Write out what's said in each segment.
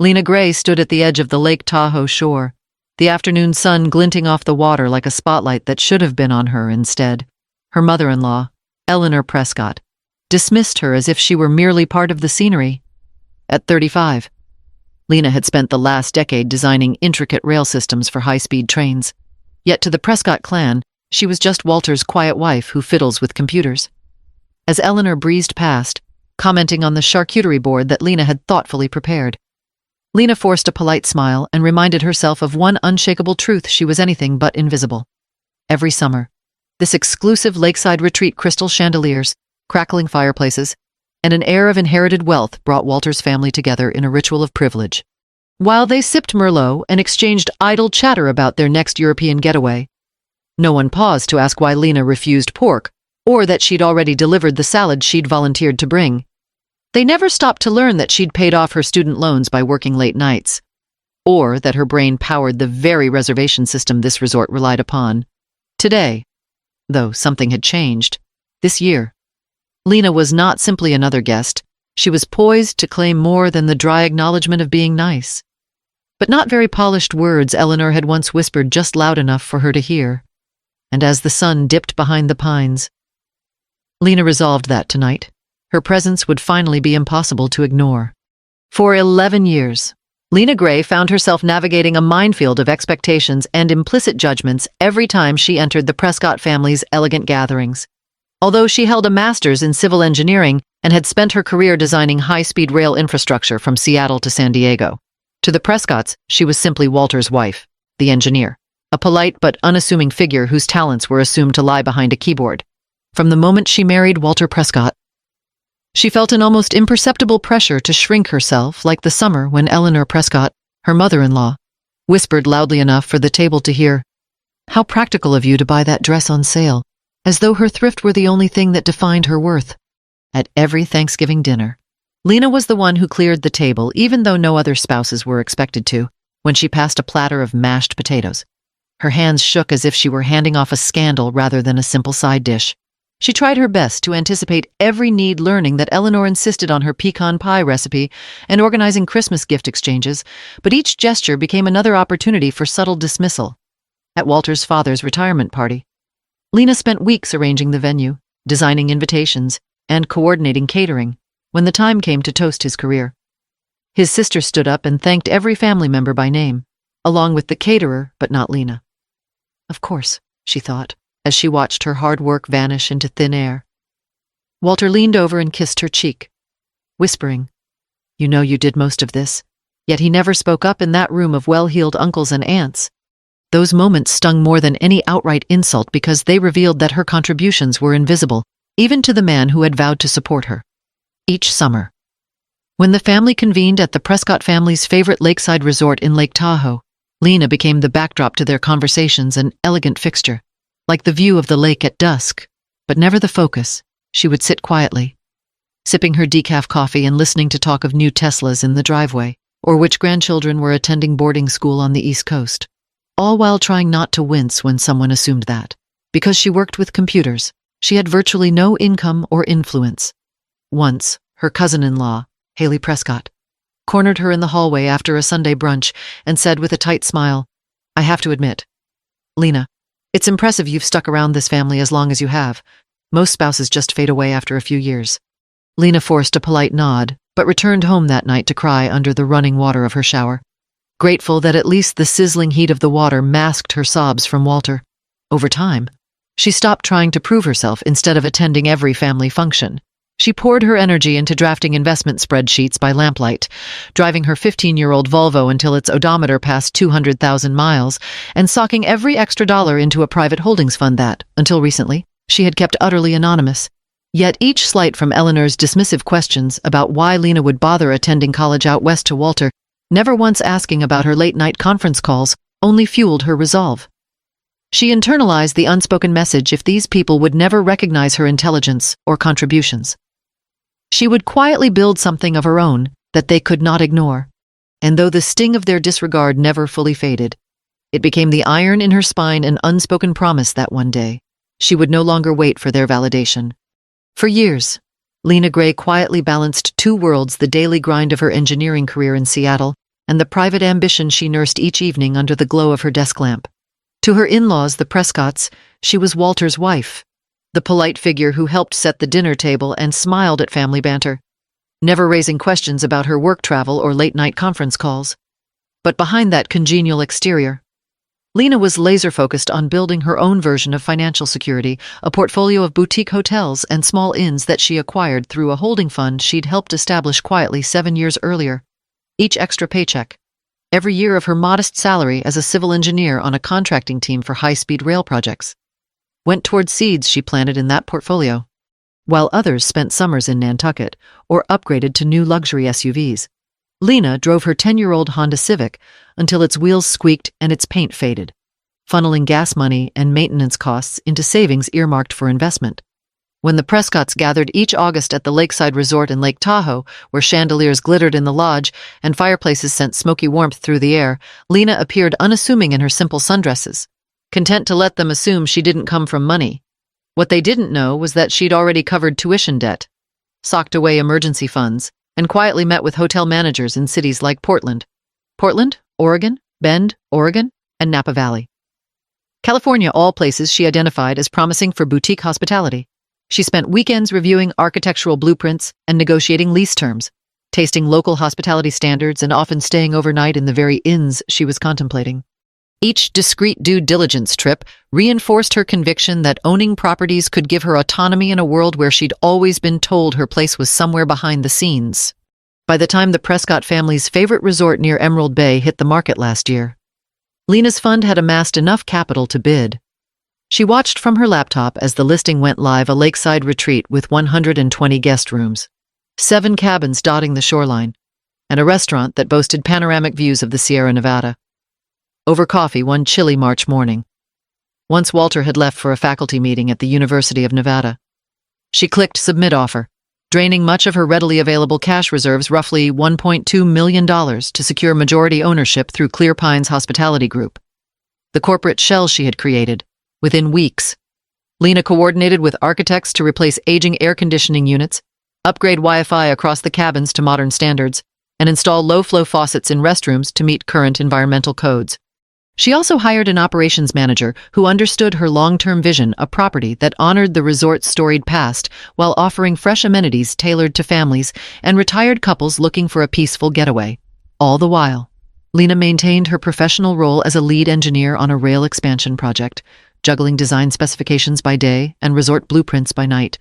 Lena Gray stood at the edge of the Lake Tahoe shore, the afternoon sun glinting off the water like a spotlight that should have been on her instead. Her mother-in-law, Eleanor Prescott, dismissed her as if she were merely part of the scenery. At 35, Lena had spent the last decade designing intricate rail systems for high-speed trains. Yet to the Prescott clan, she was just Walter's quiet wife who fiddles with computers. As Eleanor breezed past, commenting on the charcuterie board that Lena had thoughtfully prepared, Lena forced a polite smile and reminded herself of one unshakable truth: she was anything but invisible. Every summer, this exclusive lakeside retreat, crystal chandeliers, crackling fireplaces, and an air of inherited wealth brought Walter's family together in a ritual of privilege. While they sipped Merlot and exchanged idle chatter about their next European getaway, no one paused to ask why Lena refused pork, or that she'd already delivered the salad she'd volunteered to bring. They never stopped to learn that she'd paid off her student loans by working late nights, or that her brain powered the very reservation system this resort relied upon. Today, though something had changed, this year, Lena was not simply another guest. She was poised to claim more than the dry acknowledgement of being nice. But not very polished words Eleanor had once whispered just loud enough for her to hear. And as the sun dipped behind the pines, Lena resolved that tonight, her presence would finally be impossible to ignore. For 11 years, Lena Gray found herself navigating a minefield of expectations and implicit judgments every time she entered the Prescott family's elegant gatherings. Although she held a master's in civil engineering and had spent her career designing high-speed rail infrastructure from Seattle to San Diego, to the Prescotts, she was simply Walter's wife, the engineer, a polite but unassuming figure whose talents were assumed to lie behind a keyboard. From the moment she married Walter Prescott, she felt an almost imperceptible pressure to shrink herself, like the summer when Eleanor Prescott, her mother-in-law, whispered loudly enough for the table to hear, "How practical of you to buy that dress on sale," as though her thrift were the only thing that defined her worth. At every Thanksgiving dinner, Lena was the one who cleared the table, even though no other spouses were expected to, when she passed a platter of mashed potatoes. Her hands shook as if she were handing off a scandal rather than a simple side dish. She tried her best to anticipate every need, learning that Eleanor insisted on her pecan pie recipe and organizing Christmas gift exchanges, but each gesture became another opportunity for subtle dismissal. At Walter's father's retirement party, Lena spent weeks arranging the venue, designing invitations, and coordinating catering. When the time came to toast his career, his sister stood up and thanked every family member by name, along with the caterer, but not Lena. Of course, she thought, as she watched her hard work vanish into thin air. Walter leaned over and kissed her cheek, whispering, "You know you did most of this." Yet he never spoke up in that room of well-heeled uncles and aunts. Those moments stung more than any outright insult because they revealed that her contributions were invisible, even to the man who had vowed to support her. Each summer, when the family convened at the Prescott family's favorite lakeside resort in Lake Tahoe, Lena became the backdrop to their conversations, an elegant fixture, like the view of the lake at dusk, but never the focus. She would sit quietly, sipping her decaf coffee and listening to talk of new Teslas in the driveway, or which grandchildren were attending boarding school on the East Coast, all while trying not to wince when someone assumed that, because she worked with computers, she had virtually no income or influence. Once, her cousin-in-law, Haley Prescott, cornered her in the hallway after a Sunday brunch and said with a tight smile, "I have to admit, Lena, it's impressive you've stuck around this family as long as you have. Most spouses just fade away after a few years." Lena forced a polite nod, but returned home that night to cry under the running water of her shower, grateful that at least the sizzling heat of the water masked her sobs from Walter. Over time, she stopped trying to prove herself. Instead of attending every family function, she poured her energy into drafting investment spreadsheets by lamplight, driving her 15-year-old Volvo until its odometer passed 200,000 miles, and socking every extra dollar into a private holdings fund that, until recently, she had kept utterly anonymous. Yet each slight from Eleanor's dismissive questions about why Lena would bother attending college out west to Walter, never once asking about her late-night conference calls, only fueled her resolve. She internalized the unspoken message: if these people would never recognize her intelligence or contributions, she would quietly build something of her own that they could not ignore. And though the sting of their disregard never fully faded, it became the iron in her spine, an unspoken promise that one day, she would no longer wait for their validation. For years, Lena Gray quietly balanced two worlds: the daily grind of her engineering career in Seattle and the private ambition she nursed each evening under the glow of her desk lamp. To her in-laws, the Prescotts, she was Walter's wife, the polite figure who helped set the dinner table and smiled at family banter, never raising questions about her work travel or late-night conference calls. But behind that congenial exterior, Lena was laser-focused on building her own version of financial security, a portfolio of boutique hotels and small inns that she acquired through a holding fund she'd helped establish quietly 7 years earlier. Each extra paycheck, every year of her modest salary as a civil engineer on a contracting team for high-speed rail projects, went toward seeds she planted in that portfolio, while others spent summers in Nantucket or upgraded to new luxury SUVs. Lena drove her 10-year-old Honda Civic until its wheels squeaked and its paint faded, funneling gas money and maintenance costs into savings earmarked for investment. When the Prescotts gathered each August at the lakeside resort in Lake Tahoe, where chandeliers glittered in the lodge and fireplaces sent smoky warmth through the air, Lena appeared unassuming in her simple sundresses, content to let them assume she didn't come from money. What they didn't know was that she'd already covered tuition debt, socked away emergency funds, and quietly met with hotel managers in cities like Portland, Oregon, Bend, Oregon, and Napa Valley. California, all places she identified as promising for boutique hospitality. She spent weekends reviewing architectural blueprints and negotiating lease terms, tasting local hospitality standards and often staying overnight in the very inns she was contemplating. Each discreet due diligence trip reinforced her conviction that owning properties could give her autonomy in a world where she'd always been told her place was somewhere behind the scenes. By the time the Prescott family's favorite resort near Emerald Bay hit the market last year, Lena's fund had amassed enough capital to bid. She watched from her laptop as the listing went live, a lakeside retreat with 120 guest rooms, 7 cabins dotting the shoreline, and a restaurant that boasted panoramic views of the Sierra Nevada. Over coffee one chilly March morning, once Walter had left for a faculty meeting at the University of Nevada, she clicked Submit Offer, draining much of her readily available cash reserves, roughly $1.2 million, to secure majority ownership through Clear Pines Hospitality Group, the corporate shell she had created. Within weeks, Lena coordinated with architects to replace aging air conditioning units, upgrade Wi-Fi across the cabins to modern standards, and install low-flow faucets in restrooms to meet current environmental codes. She also hired an operations manager who understood her long-term vision, a property that honored the resort's storied past while offering fresh amenities tailored to families and retired couples looking for a peaceful getaway. All the while, Lena maintained her professional role as a lead engineer on a rail expansion project, juggling design specifications by day and resort blueprints by night.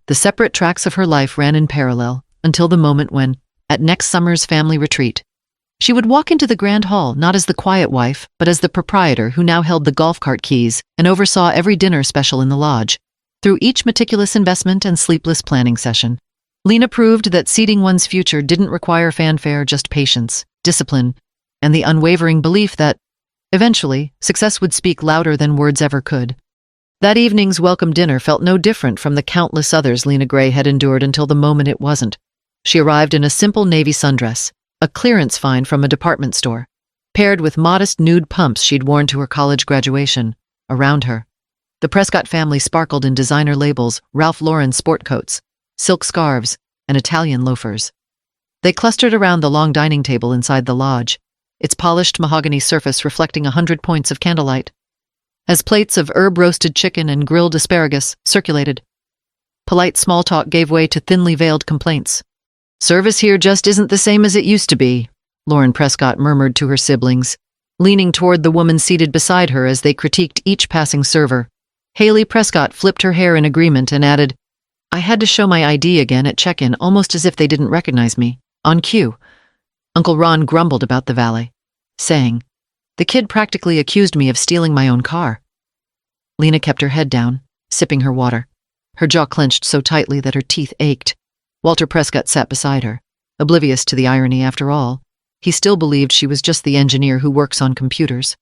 The separate tracks of her life ran in parallel until the moment when, at next summer's family retreat, she would walk into the grand hall not as the quiet wife, but as the proprietor who now held the golf cart keys and oversaw every dinner special in the lodge. Through each meticulous investment and sleepless planning session, Lena proved that seeding one's future didn't require fanfare, just patience, discipline, and the unwavering belief that, eventually, success would speak louder than words ever could. That evening's welcome dinner felt no different from the countless others Lena Gray had endured until the moment it wasn't. She arrived in a simple navy sundress, a clearance find from a department store, paired with modest nude pumps she'd worn to her college graduation. Around her, the Prescott family sparkled in designer labels, Ralph Lauren sport coats, silk scarves, and Italian loafers. They clustered around the long dining table inside the lodge, its polished mahogany surface reflecting 100 points of candlelight. As plates of herb-roasted chicken and grilled asparagus circulated, polite small talk gave way to thinly veiled complaints. "Service here just isn't the same as it used to be," Lauren Prescott murmured to her siblings, leaning toward the woman seated beside her as they critiqued each passing server. Haley Prescott flipped her hair in agreement and added, "I had to show my ID again at check-in, almost as if they didn't recognize me. On cue." Uncle Ron grumbled about the valet, saying, "The kid practically accused me of stealing my own car." Lena kept her head down, sipping her water, her jaw clenched so tightly that her teeth ached. Walter Prescott sat beside her, oblivious to the irony. After all, he still believed she was just the engineer who works on computers.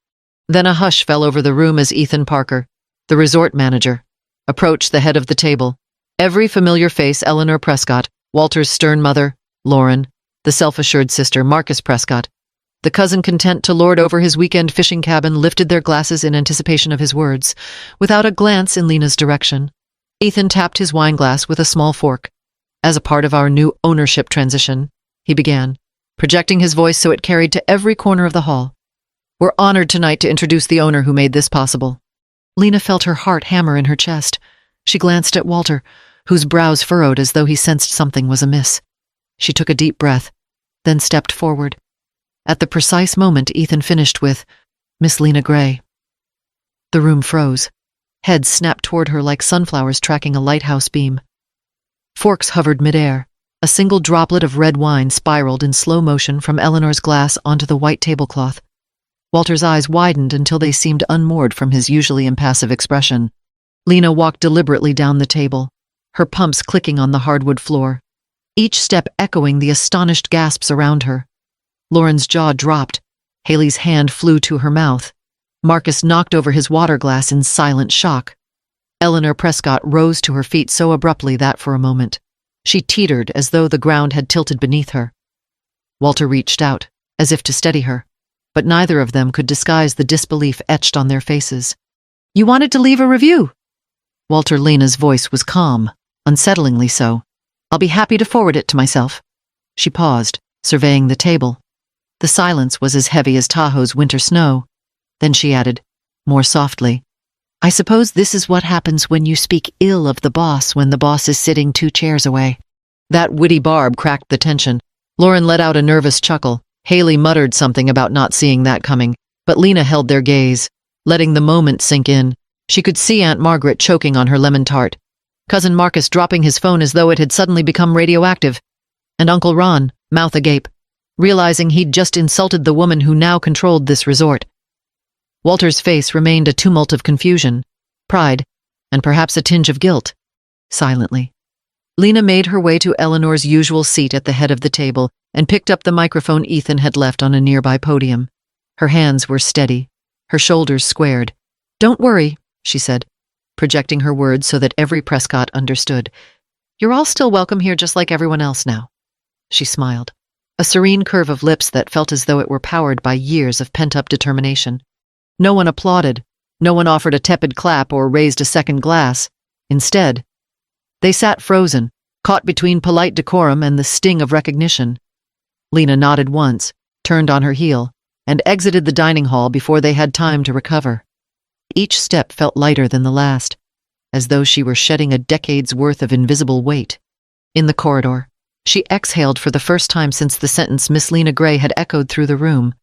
Then a hush fell over the room as Ethan Parker, the resort manager, approached the head of the table. Every familiar face: Eleanor Prescott, Walter's stern mother, Lauren, the self-assured sister, Marcus Prescott. The cousin, content to lord over his weekend fishing cabin, lifted their glasses in anticipation of his words, without a glance in Lena's direction. Ethan tapped his wine glass with a small fork. "As a part of our new ownership transition," he began, projecting his voice so it carried to every corner of the hall. "We're honored tonight to introduce the owner who made this possible." Lena felt her heart hammer in her chest. She glanced at Walter, whose brows furrowed as though he sensed something was amiss. She took a deep breath, then stepped forward. At the precise moment Ethan finished with, "Miss Lena Gray." The room froze. Heads snapped toward her like sunflowers tracking a lighthouse beam. Forks hovered midair. A single droplet of red wine spiraled in slow motion from Eleanor's glass onto the white tablecloth. Walter's eyes widened until they seemed unmoored from his usually impassive expression. Lena walked deliberately down the table, her pumps clicking on the hardwood floor, each step echoing the astonished gasps around her. Lauren's jaw dropped. Haley's hand flew to her mouth. Marcus knocked over his water glass in silent shock. Eleanor Prescott rose to her feet so abruptly that for a moment, she teetered as though the ground had tilted beneath her. Walter reached out, as if to steady her, but neither of them could disguise the disbelief etched on their faces. "You wanted to leave a review?" Walter Lena's voice was calm, unsettlingly so. "I'll be happy to forward it to myself." She paused, surveying the table. The silence was as heavy as Tahoe's winter snow. Then she added, more softly, "I suppose this is what happens when you speak ill of the boss when the boss is sitting 2 chairs away." That witty barb cracked the tension. Lauren let out a nervous chuckle. Haley muttered something about not seeing that coming, but Lena held their gaze, letting the moment sink in. She could see Aunt Margaret choking on her lemon tart, Cousin Marcus dropping his phone as though it had suddenly become radioactive, and Uncle Ron, mouth agape, realizing he'd just insulted the woman who now controlled this resort. Walter's face remained a tumult of confusion, pride, and perhaps a tinge of guilt. Silently, Lena made her way to Eleanor's usual seat at the head of the table and picked up the microphone Ethan had left on a nearby podium. Her hands were steady, her shoulders squared. "Don't worry," she said, projecting her words so that every Prescott understood. "You're all still welcome here just like everyone else now." She smiled, a serene curve of lips that felt as though it were powered by years of pent-up determination. No one applauded, no one offered a tepid clap or raised a second glass. Instead, they sat frozen, caught between polite decorum and the sting of recognition. Lena nodded once, turned on her heel, and exited the dining hall before they had time to recover. Each step felt lighter than the last, as though she were shedding a decade's worth of invisible weight. In the corridor, she exhaled for the first time since the sentence Miss Lena Gray had echoed through the room.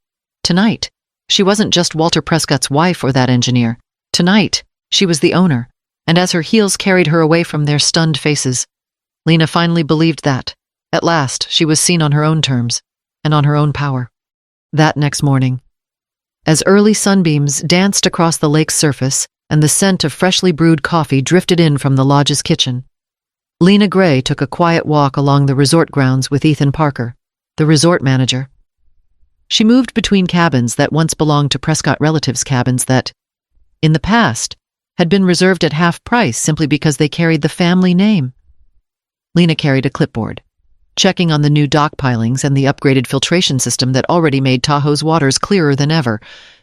Tonight, she wasn't just Walter Prescott's wife or that engineer. Tonight, she was the owner, and as her heels carried her away from their stunned faces, Lena finally believed that, at last, she was seen on her own terms, and on her own power. That next morning, as early sunbeams danced across the lake's surface and the scent of freshly brewed coffee drifted in from the lodge's kitchen, Lena Gray took a quiet walk along the resort grounds with Ethan Parker, the resort manager. She moved between cabins that once belonged to Prescott relatives' cabins that, in the past, had been reserved at half price simply because they carried the family name. Lena carried a clipboard, checking on the new dock pilings and the upgraded filtration system that already made Tahoe's waters clearer than ever.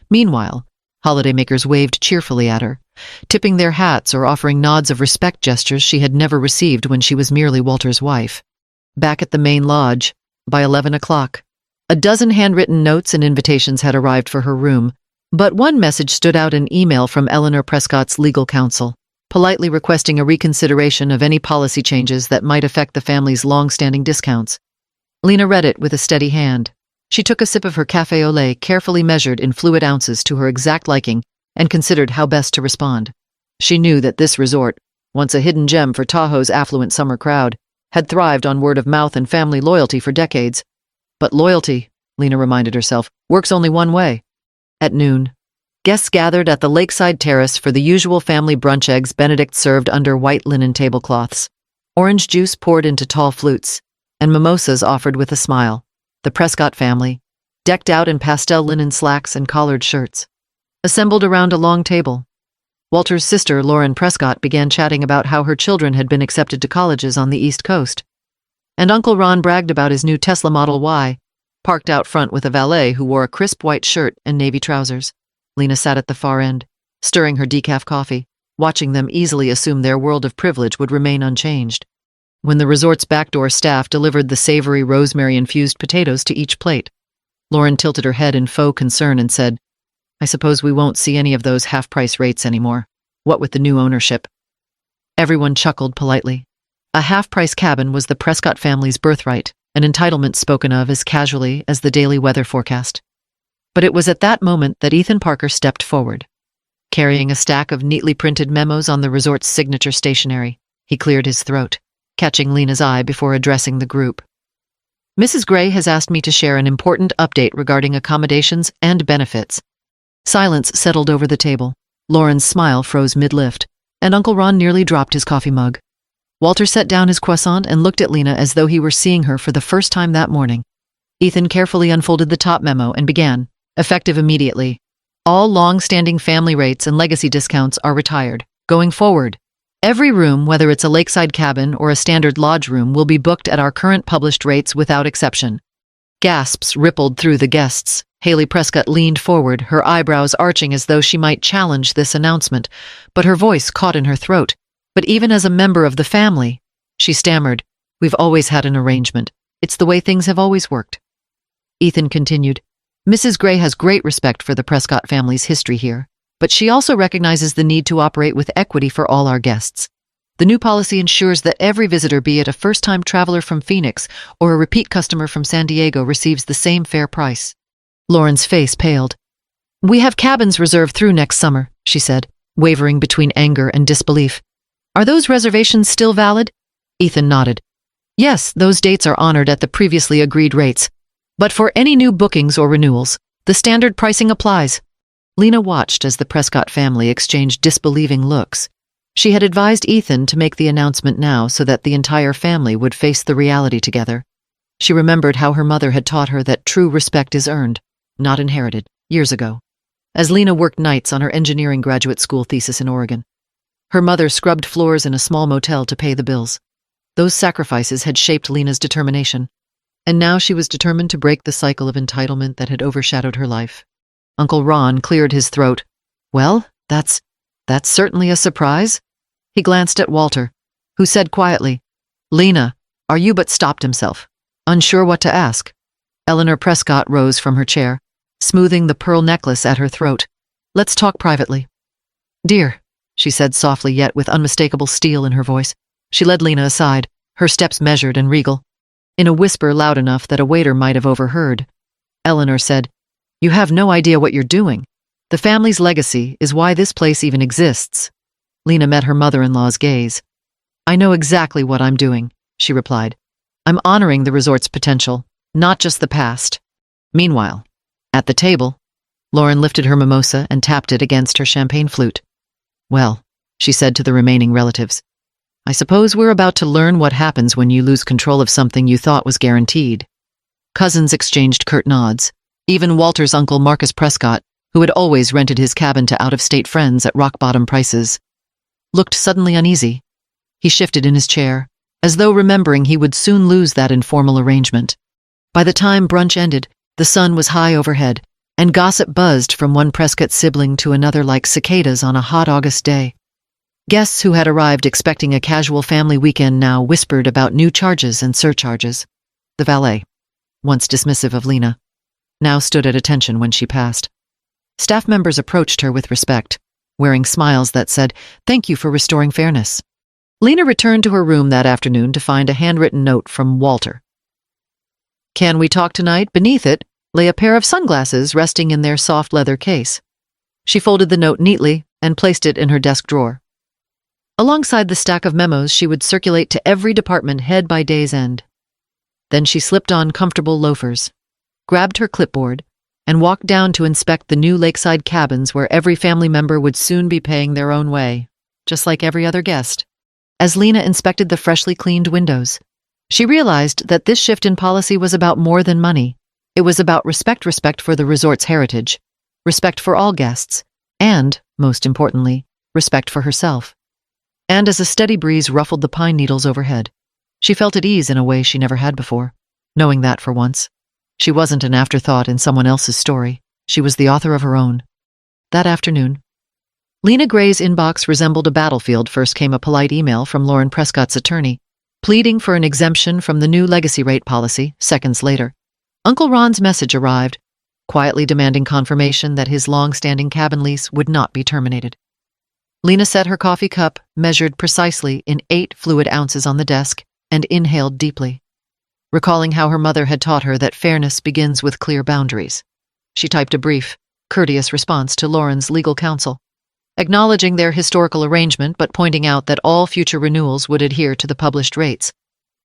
Meanwhile, holidaymakers waved cheerfully at her, tipping their hats or offering nods of respect gestures she had never received when she was merely Walter's wife. Back at the main lodge, by 11 o'clock, a dozen handwritten notes and invitations had arrived for her room, but one message stood out, an email from Eleanor Prescott's legal counsel, politely requesting a reconsideration of any policy changes that might affect the family's long-standing discounts. Lena read it with a steady hand. She took a sip of her café au lait, carefully measured in fluid ounces to her exact liking, and considered how best to respond. She knew that this resort, once a hidden gem for Tahoe's affluent summer crowd, had thrived on word of mouth and family loyalty for decades. But loyalty, Lena reminded herself, works only one way. At noon, guests gathered at the lakeside terrace for the usual family brunch. Eggs Benedict served under white linen tablecloths, orange juice poured into tall flutes, and mimosas offered with a smile. The Prescott family, decked out in pastel linen slacks and collared shirts, assembled around a long table. Walter's sister, Lauren Prescott, began chatting about how her children had been accepted to colleges on the East Coast. And Uncle Ron bragged about his new Tesla Model Y, parked out front with a valet who wore a crisp white shirt and navy trousers. Lena sat at the far end, stirring her decaf coffee, watching them easily assume their world of privilege would remain unchanged. when the resort's backdoor staff delivered the savory rosemary-infused potatoes to each plate. Lauren tilted her head in faux concern and said, "I suppose we won't see any of those half-price rates anymore. What with the new ownership?" Everyone chuckled politely. A half-price cabin was the Prescott family's birthright, an entitlement spoken of as casually as the daily weather forecast. But it was at that moment that Ethan Parker stepped forward. Carrying a stack of neatly printed memos on the resort's signature stationery, he cleared his throat, catching Lena's eye before addressing the group. "Mrs. Gray has asked me to share an important update regarding accommodations and benefits." Silence settled over the table. Lauren's smile froze mid-lift, and Uncle Ron nearly dropped his coffee mug. Walter set down his croissant and looked at Lena as though he were seeing her for the first time that morning. Ethan carefully unfolded the top memo and began, effective immediately. "All long-standing family rates and legacy discounts are retired. Going forward, every room, whether it's a lakeside cabin or a standard lodge room, will be booked at our current published rates without exception." Gasps rippled through the guests. Haley Prescott leaned forward, her eyebrows arching as though she might challenge this announcement, but her voice caught in her throat. "But even as a member of the family," she stammered, "we've always had an arrangement. It's the way things have always worked." Ethan continued, "Mrs. Gray has great respect for the Prescott family's history here, but she also recognizes the need to operate with equity for all our guests. The new policy ensures that every visitor, be it a first-time traveler from Phoenix or a repeat customer from San Diego, receives the same fair price." Lauren's face paled. "We have cabins reserved through next summer," she said, wavering between anger and disbelief. "Are those reservations still valid?" Ethan nodded. "Yes, those dates are honored at the previously agreed rates. But for any new bookings or renewals, the standard pricing applies." Lena watched as the Prescott family exchanged disbelieving looks. She had advised Ethan to make the announcement now so that the entire family would face the reality together. She remembered how her mother had taught her that true respect is earned, not inherited, years ago, as Lena worked nights on her engineering graduate school thesis in Oregon. Her mother scrubbed floors in a small motel to pay the bills. Those sacrifices had shaped Lena's determination, and now she was determined to break the cycle of entitlement that had overshadowed her life. Uncle Ron cleared his throat. "Well, that's certainly a surprise." He glanced at Walter, who said quietly, "Lena, are you?" but stopped himself, unsure what to ask. Eleanor Prescott rose from her chair, smoothing the pearl necklace at her throat. "Let's talk privately." "Dear," she said softly yet with unmistakable steel in her voice. She led Lena aside, her steps measured and regal. In a whisper loud enough that a waiter might have overheard, Eleanor said, "You have no idea what you're doing. The family's legacy is why this place even exists." Lena met her mother-in-law's gaze. "I know exactly what I'm doing," she replied. "I'm honoring the resort's potential, not just the past." Meanwhile, at the table, Lauren lifted her mimosa and tapped it against her champagne flute. "Well," she said to the remaining relatives, "I suppose we're about to learn what happens when you lose control of something you thought was guaranteed." Cousins exchanged curt nods. Even Walter's uncle Marcus Prescott, who had always rented his cabin to out-of-state friends at rock-bottom prices, looked suddenly uneasy. He shifted in his chair, as though remembering he would soon lose that informal arrangement. By the time brunch ended, the sun was high overhead, and gossip buzzed from one Prescott sibling to another like cicadas on a hot August day. Guests who had arrived expecting a casual family weekend now whispered about new charges and surcharges. The valet, once dismissive of Lena, now stood at attention when she passed. Staff members approached her with respect, wearing smiles that said, "Thank you for restoring fairness." Lena returned to her room that afternoon to find a handwritten note from Walter. "Can we talk tonight?" Beneath it lay a pair of sunglasses resting in their soft leather case. She folded the note neatly and placed it in her desk drawer. Alongside the stack of memos she would circulate to every department head by day's end. Then she slipped on comfortable loafers, grabbed her clipboard, and walked down to inspect the new lakeside cabins where every family member would soon be paying their own way, just like every other guest. As Lena inspected the freshly cleaned windows, she realized that this shift in policy was about more than money. It was about respect for the resort's heritage, respect for all guests, and, most importantly, respect for herself. And as a steady breeze ruffled the pine needles overhead, she felt at ease in a way she never had before, knowing that for once, she wasn't an afterthought in someone else's story. She was the author of her own. That afternoon, Lena Gray's inbox resembled a battlefield. First came a polite email from Lauren Prescott's attorney. pleading for an exemption from the new legacy rate policy. Seconds later, Uncle Ron's message arrived, quietly demanding confirmation that his long-standing cabin lease would not be terminated. Lena set her coffee cup, measured precisely in 8 fluid ounces on the desk, and inhaled deeply, recalling how her mother had taught her that fairness begins with clear boundaries. She typed a brief, courteous response to Lauren's legal counsel, acknowledging their historical arrangement but pointing out that all future renewals would adhere to the published rates.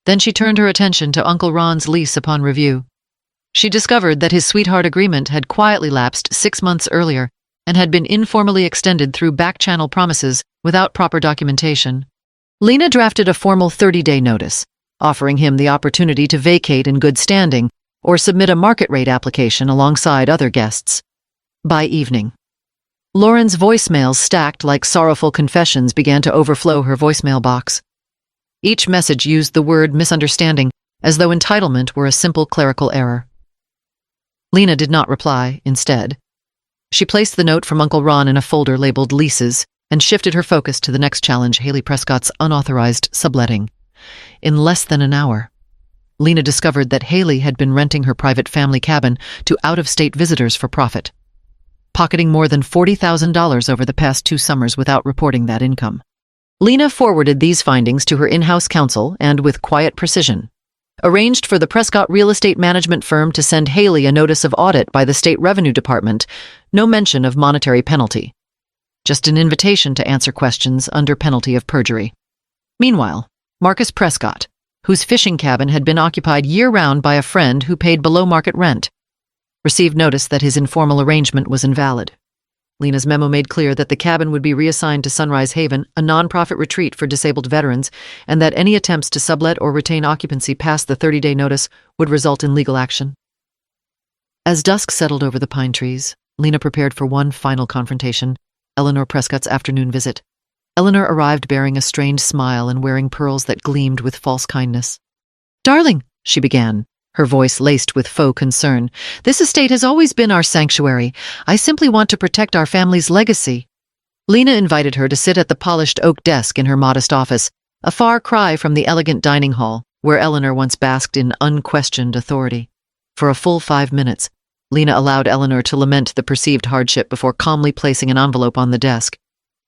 Then she turned her attention to Uncle Ron's lease upon review. She discovered that his sweetheart agreement had quietly lapsed 6 months earlier and had been informally extended through back-channel promises without proper documentation. Lena drafted a formal 30-day notice, offering him the opportunity to vacate in good standing or submit a market rate application alongside other guests. By evening, Lauren's voicemails stacked like sorrowful confessions began to overflow her voicemail box. Each message used the word misunderstanding as though entitlement were a simple clerical error. Lena did not reply. Instead, she placed the note from Uncle Ron in a folder labeled Leases and shifted her focus to the next challenge, Haley Prescott's unauthorized subletting. In less than an hour, Lena discovered that Haley had been renting her private family cabin to out-of-state visitors for profit, pocketing more than $40,000 over the past 2 summers without reporting that income. Lena forwarded these findings to her in-house counsel and, with quiet precision, arranged for the Prescott real estate management firm to send Haley a notice of audit by the State Revenue Department, no mention of monetary penalty, just an invitation to answer questions under penalty of perjury. Meanwhile, Marcus Prescott, whose fishing cabin had been occupied year-round by a friend who paid below-market rent, received notice that his informal arrangement was invalid. Lena's memo made clear that the cabin would be reassigned to Sunrise Haven, a non-profit retreat for disabled veterans, and that any attempts to sublet or retain occupancy past the 30-day notice would result in legal action. As dusk settled over the pine trees, Lena prepared for one final confrontation, Eleanor Prescott's afternoon visit. Eleanor arrived bearing a strained smile and wearing pearls that gleamed with false kindness. "Darling," she began, her voice laced with faux concern, "this estate has always been our sanctuary. I simply want to protect our family's legacy." Lena invited her to sit at the polished oak desk in her modest office, a far cry from the elegant dining hall, where Eleanor once basked in unquestioned authority. For a full 5 minutes, Lena allowed Eleanor to lament the perceived hardship before calmly placing an envelope on the desk.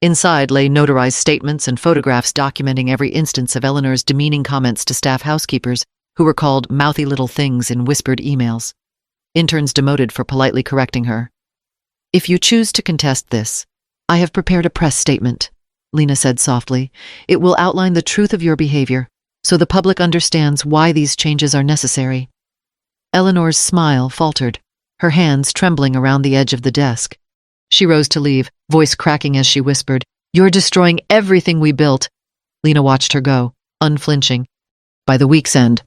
Inside lay notarized statements and photographs documenting every instance of Eleanor's demeaning comments to staff housekeepers, who were called mouthy little things in whispered emails. Interns demoted for politely correcting her. "If you choose to contest this, I have prepared a press statement," Lena said softly. "It will outline the truth of your behavior, so the public understands why these changes are necessary." Eleanor's smile faltered, her hands trembling around the edge of the desk. She rose to leave, voice cracking as she whispered, "You're destroying everything we built." Lena watched her go, unflinching. By the week's end,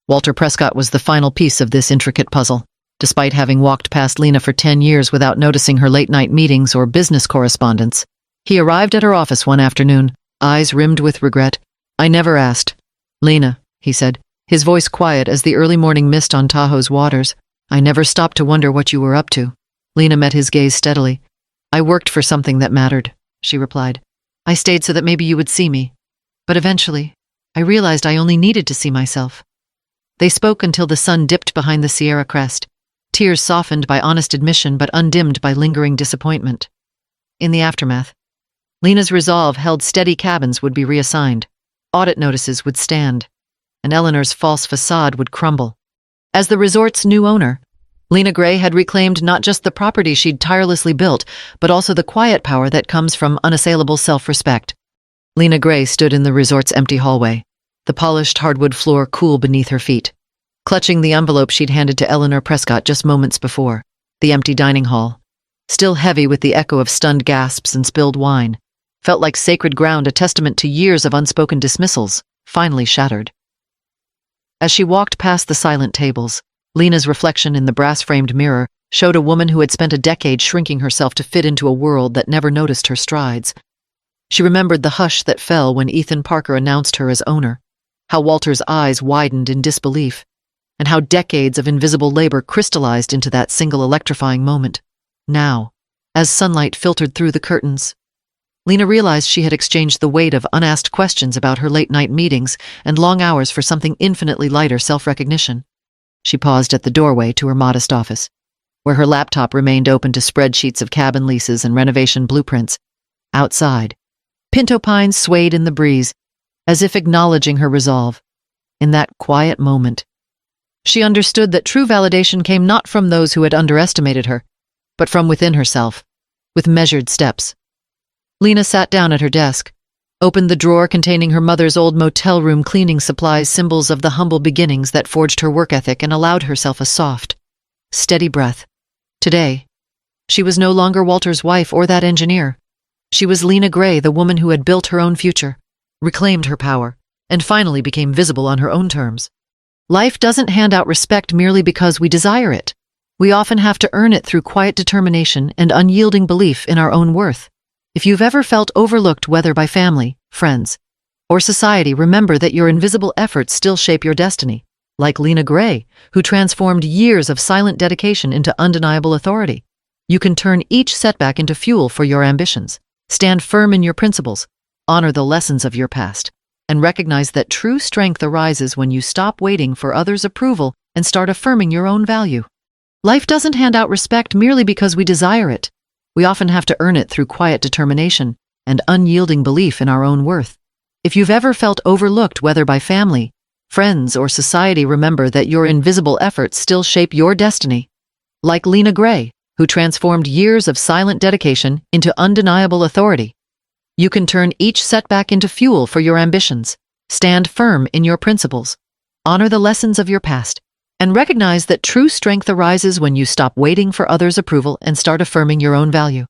Walter Prescott was the final piece of this intricate puzzle. Despite having walked past Lena for 10 years without noticing her late-night meetings or business correspondence, he arrived at her office one afternoon, eyes rimmed with regret. "I never asked." "Lena," he said, his voice quiet as the early morning mist on Tahoe's waters, "I never stopped to wonder what you were up to." Lena met his gaze steadily. "I worked for something that mattered," she replied. "I stayed so that maybe you would see me. But eventually, I realized I only needed to see myself." They spoke until the sun dipped behind the Sierra crest, tears softened by honest admission but undimmed by lingering disappointment. In the aftermath, Lena's resolve held steady. Cabins would be reassigned, audit notices would stand, and Eleanor's false facade would crumble. As the resort's new owner, Lena Gray had reclaimed not just the property she'd tirelessly built, but also the quiet power that comes from unassailable self-respect. Lena Gray stood in the resort's empty hallway, the polished hardwood floor cool beneath her feet, clutching the envelope she'd handed to Eleanor Prescott just moments before. The empty dining hall, still heavy with the echo of stunned gasps and spilled wine, felt like sacred ground, a testament to years of unspoken dismissals, finally shattered. As she walked past the silent tables, Lena's reflection in the brass-framed mirror showed a woman who had spent a decade shrinking herself to fit into a world that never noticed her strides. She remembered the hush that fell when Ethan Parker announced her as owner, how Walter's eyes widened in disbelief, and how decades of invisible labor crystallized into that single electrifying moment. Now, as sunlight filtered through the curtains, Lena realized she had exchanged the weight of unasked questions about her late-night meetings and long hours for something infinitely lighter: self-recognition. She paused at the doorway to her modest office, where her laptop remained open to spreadsheets of cabin leases and renovation blueprints. Outside, pinto pines swayed in the breeze, as if acknowledging her resolve. In that quiet moment, she understood that true validation came not from those who had underestimated her, but from within herself, with measured steps. Lena sat down at her desk, opened the drawer containing her mother's old motel room cleaning supplies, symbols of the humble beginnings that forged her work ethic, and allowed herself a soft, steady breath. Today, she was no longer Walter's wife or that engineer. She was Lena Gray, the woman who had built her own future, reclaimed her power, and finally became visible on her own terms. Life doesn't hand out respect merely because we desire it. We often have to earn it through quiet determination and unyielding belief in our own worth. If you've ever felt overlooked, whether by family, friends, or society, remember that your invisible efforts still shape your destiny. Like Lena Gray, who transformed years of silent dedication into undeniable authority, you can turn each setback into fuel for your ambitions. Stand firm in your principles, honor the lessons of your past, and recognize that true strength arises when you stop waiting for others' approval and start affirming your own value. Life doesn't hand out respect merely because we desire it. We often have to earn it through quiet determination and unyielding belief in our own worth. If you've ever felt overlooked, whether by family, friends, or society, remember that your invisible efforts still shape your destiny. Like Lena Gray, who transformed years of silent dedication into undeniable authority, you can turn each setback into fuel for your ambitions. Stand firm in your principles, honor the lessons of your past, and recognize that true strength arises when you stop waiting for others' approval and start affirming your own value.